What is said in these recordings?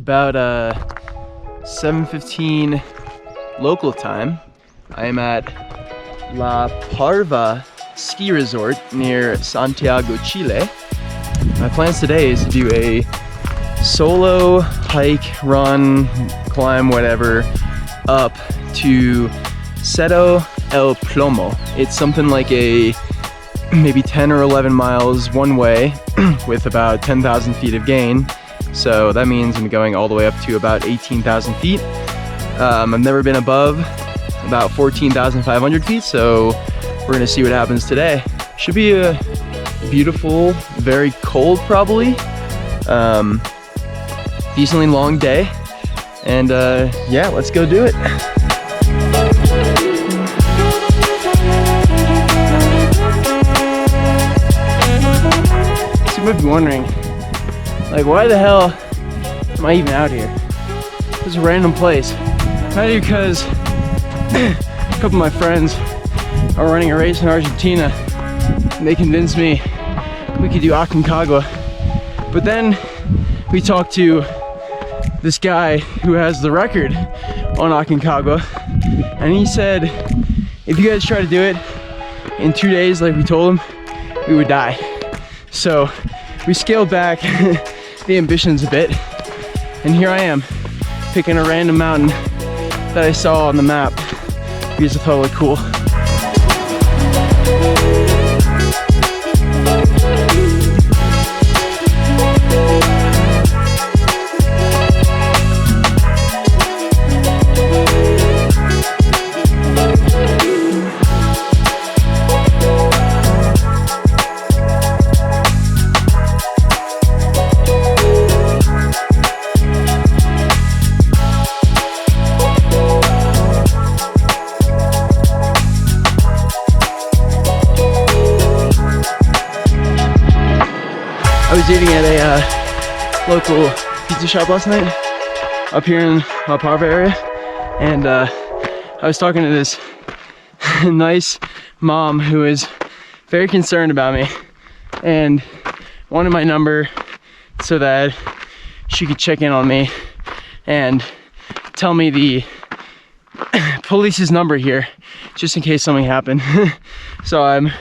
about 7:15 local time. I am at La Parva ski resort near Santiago, Chile. My plans today is to do a solo hike, run, climb, whatever, up to Cerro El Plomo. It's something like a maybe 10 or 11 miles one way with about 10,000 feet of gain. So that means I'm going all the way up to about 18,000 feet. I've never been above about 14,500 feet, so we're gonna see what happens today. Should be a beautiful, very cold probably, decently long day, and yeah, let's go do it. So you might be wondering, like, why the hell am I even out here? This is a random place. Maybe because a couple of my friends are running a race in Argentina and they convinced me we could do Aconcagua. But then we talked to this guy who has the record on Aconcagua, and he said if you guys try to do it in 2 days like we told him, we would die. So we scaled back the ambitions a bit, and here I am picking a random mountain that I saw on the map because I thought it looked cool. I was eating at a local pizza shop last night up here in La Parva area, and I was talking to this nice mom who was very concerned about me and wanted my number so that she could check in on me and tell me the police's number here just in case something happened. So I'm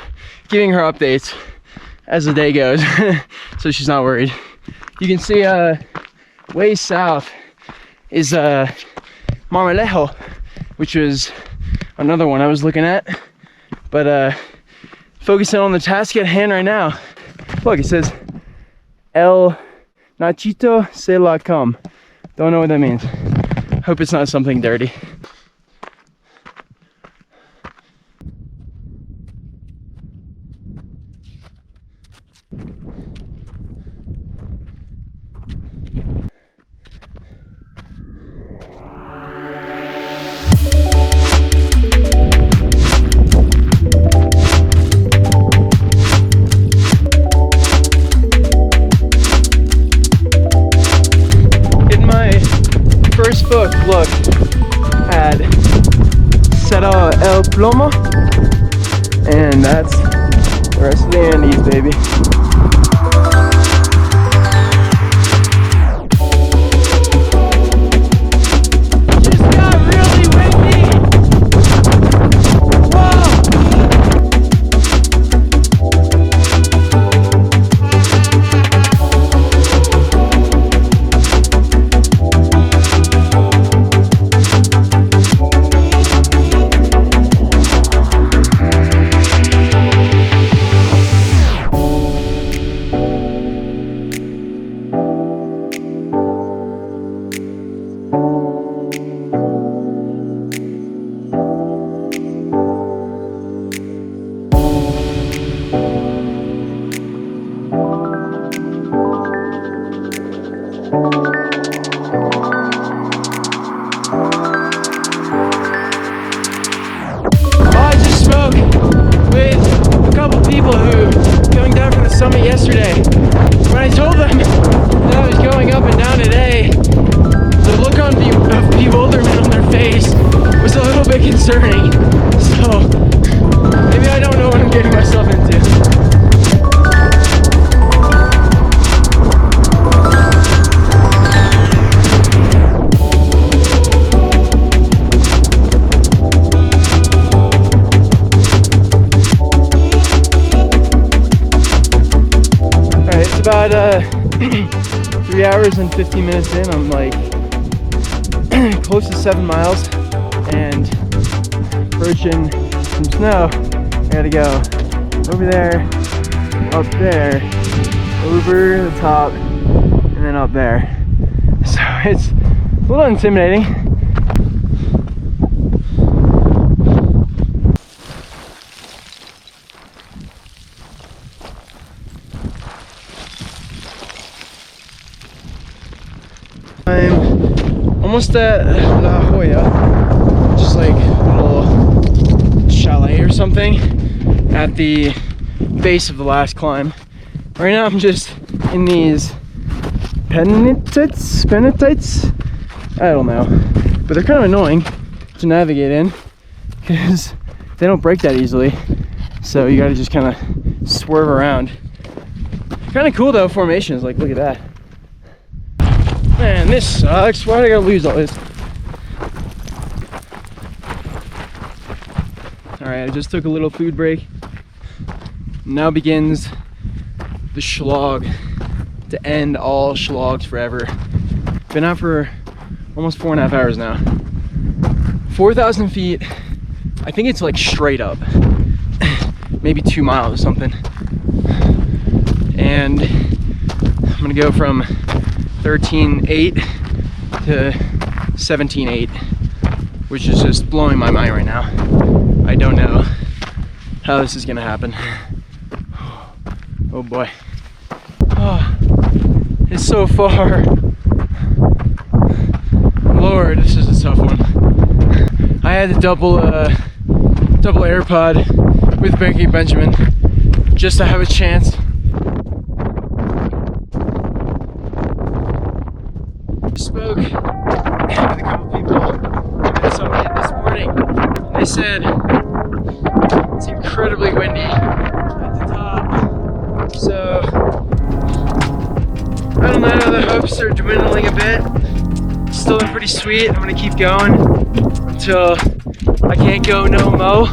giving her updates as the day goes so she's not worried. You can see way south is Marmolejo, which was another one I was looking at, but focusing on the task at hand right now. Look, it says El Nachito se la come. Don't know what that means. Hope it's not something dirty. First book look at Cerro El Plomo, and that's the rest of the Andes, baby. Summit yesterday. When I told them that I was going up and down today, the look of bewilderment on their face was a little bit concerning. So maybe I don't know what I'm getting myself into. about 3 hours and 15 minutes in. I'm like close to 7 miles and approaching some snow. I gotta go over there, up there, over the top, and then up there. So it's a little intimidating. I'm almost at La Jolla, just like a little chalet or something at the base of the last climb. Right now I'm just in these penatites? I don't know, but they're kind of annoying to navigate in because they don't break that easily, so you gotta just kind of swerve around. Kind of cool though, formations, like look at that. Man, this sucks. Why did I gotta lose all this? Alright, I just took a little food break. Now begins the slog to end all slogs forever. Been out for almost 4.5 hours now. 4,000 feet. I think it's like straight up. Maybe 2 miles or something. And I'm gonna go from 13.8 to 17.8, which is just blowing my mind right now. I don't know how this is gonna happen. Oh boy. Oh, it's so far. Lord, this is a tough one. I had the double AirPod with Banky Benjamin just to have a chance. Spoke with a couple people that saw me this morning. They said it's incredibly windy at the top, so I don't know, the hopes are dwindling a bit. Still been pretty sweet. I'm gonna keep going until I can't go no mo.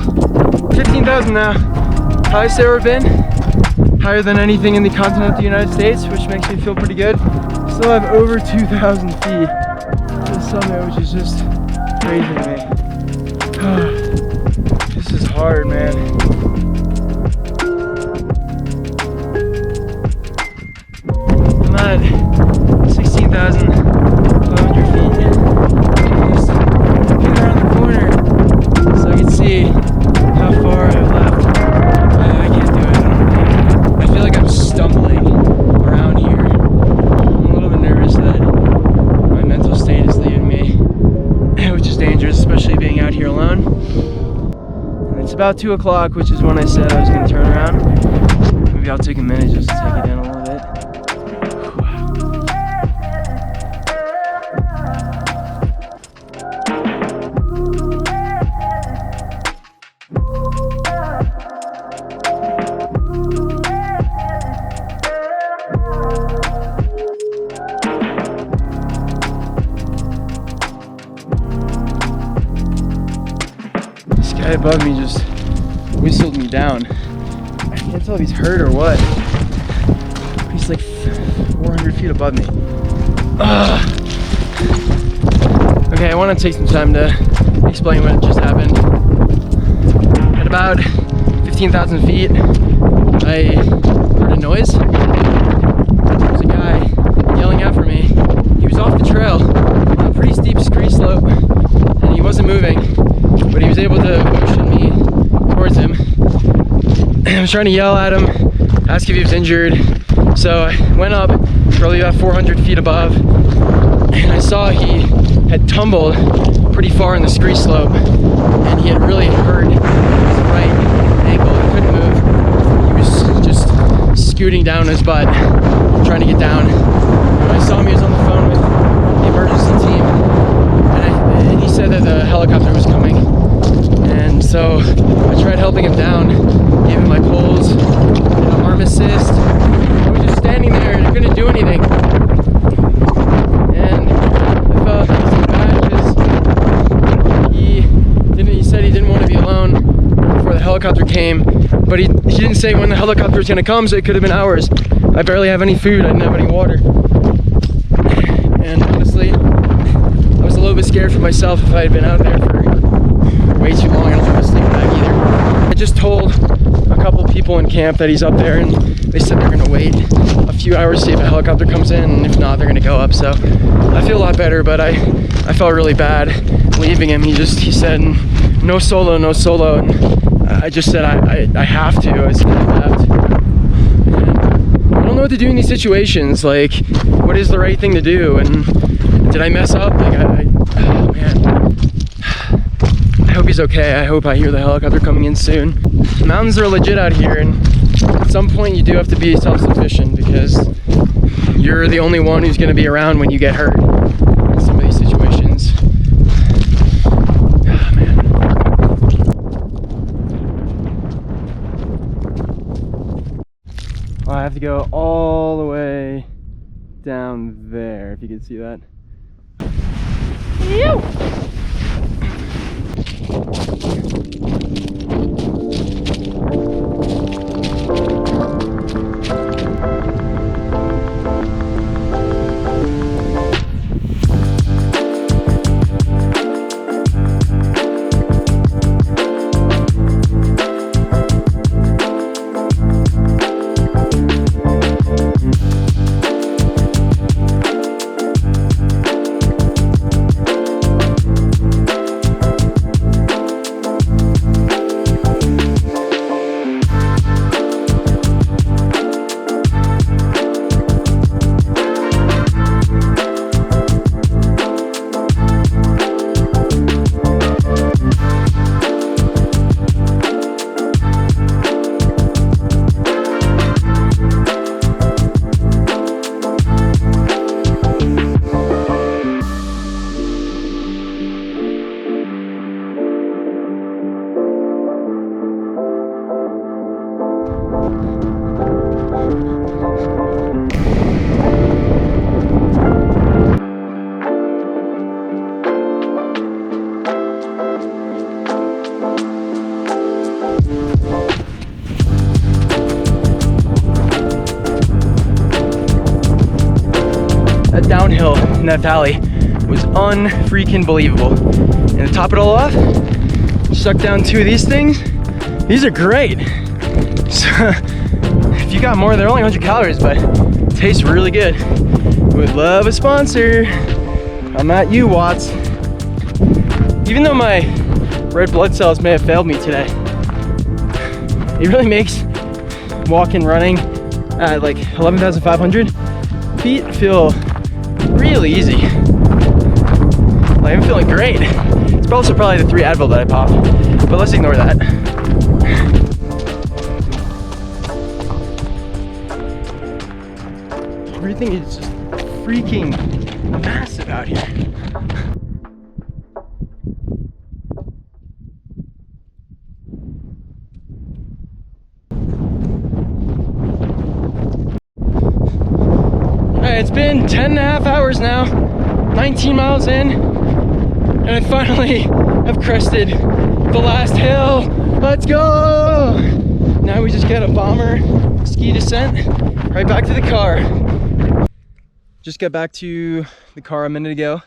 15,000 now, highest I've ever been, higher than anything in the continent of the United States, which makes me feel pretty good. Still have over 2,000 feet to the summit, which is just crazy to me. This is hard, man. I'm at 16,500 feet. Just get around the corner so I can see how far I've left. I can't do it, I don't think. I feel like I'm stumbling around here. That my mental state is leaving me, which is dangerous, especially being out here alone. And it's about 2 o'clock, which is when I said I was going to turn around. Maybe I'll take a minute just to take it in a little bit. Guy above me just whistled me down. I can't tell if he's hurt or what. He's like 400 feet above me. Ugh. Okay, I want to take some time to explain what just happened. At about 15,000 feet, I heard a noise. There was a guy yelling out for me. He was off the trail, a pretty steep scree slope, and he wasn't moving. But he was able to motion me towards him. I was trying to yell at him, ask if he was injured. So I went up, probably about 400 feet above, and I saw he had tumbled pretty far in the scree slope, and he had really hurt his right ankle. He couldn't move. He was just scooting down his butt, trying to get down. When I saw him, he was on the phone with the emergency team, and he said that the helicopter was coming. And so I tried helping him down, gave him my poles, did an arm assist. I was just standing there and I couldn't do anything. And I felt bad because he said he didn't want to be alone before the helicopter came, but he didn't say when the helicopter was gonna come, so it could have been hours. I barely have any food, I didn't have any water. And honestly, I was a little bit scared for myself if I had been out there for way too long. I don't have a sleeping bag either. I just told a couple people in camp that he's up there, and they said they're gonna wait a few hours to see if a helicopter comes in, and if not, they're gonna go up. So I feel a lot better, but I felt really bad leaving him. He said, no solo, no solo. And I just said, I have to. I said, I have to. And I don't know what to do in these situations. Like, what is the right thing to do? And did I mess up? Like, oh man. I hope he's okay. I hope I hear the helicopter coming in soon. Mountains are legit out here, and at some point you do have to be self-sufficient because you're the only one who's going to be around when you get hurt in some of these situations. Oh, man. I have to go all the way down there, if you can see that. Ew! That downhill in that valley was unfreaking believable. And to top it all off, suck down 2 of these things. These are great. So if you got more, they're only 100 calories, but it tastes really good. Would love a sponsor. I'm at you, Watts. Even though my red blood cells may have failed me today, it really makes walking, running at like 11,500 feet feel really easy. Like, I'm feeling great. It's also probably the 3 Advil that I popped, but let's ignore that. Everything is just freaking massive out here. It's been 10.5 hours now, 19 miles in, and I finally have crested the last hill. Let's go! Now we just get a bomber ski descent right back to the car. Just got back to the car a minute ago.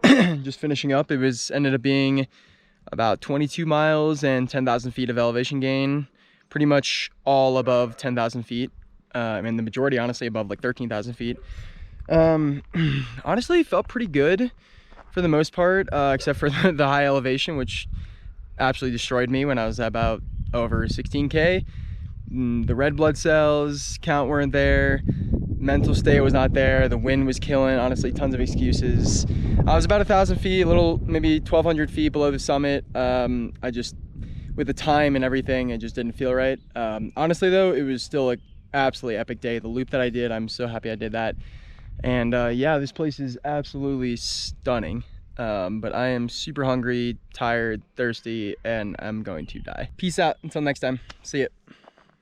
Just finishing up. It ended up being about 22 miles and 10,000 feet of elevation gain. Pretty much all above 10,000 feet. I mean, the majority, honestly, above like 13,000 feet. Honestly, felt pretty good for the most part, except for the high elevation, which absolutely destroyed me when I was about over 16K. The red blood cells count weren't there. Mental state was not there. The wind was killing. Honestly, tons of excuses. I was about 1,000 feet, a little, maybe 1,200 feet below the summit. I just, with the time and everything, it just didn't feel right. Honestly, though, it was still like absolutely epic day. The loop that I did, I'm so happy I did that. And yeah, this place is absolutely stunning. But I am super hungry, tired, thirsty, and I'm going to die. Peace out until next time. See ya.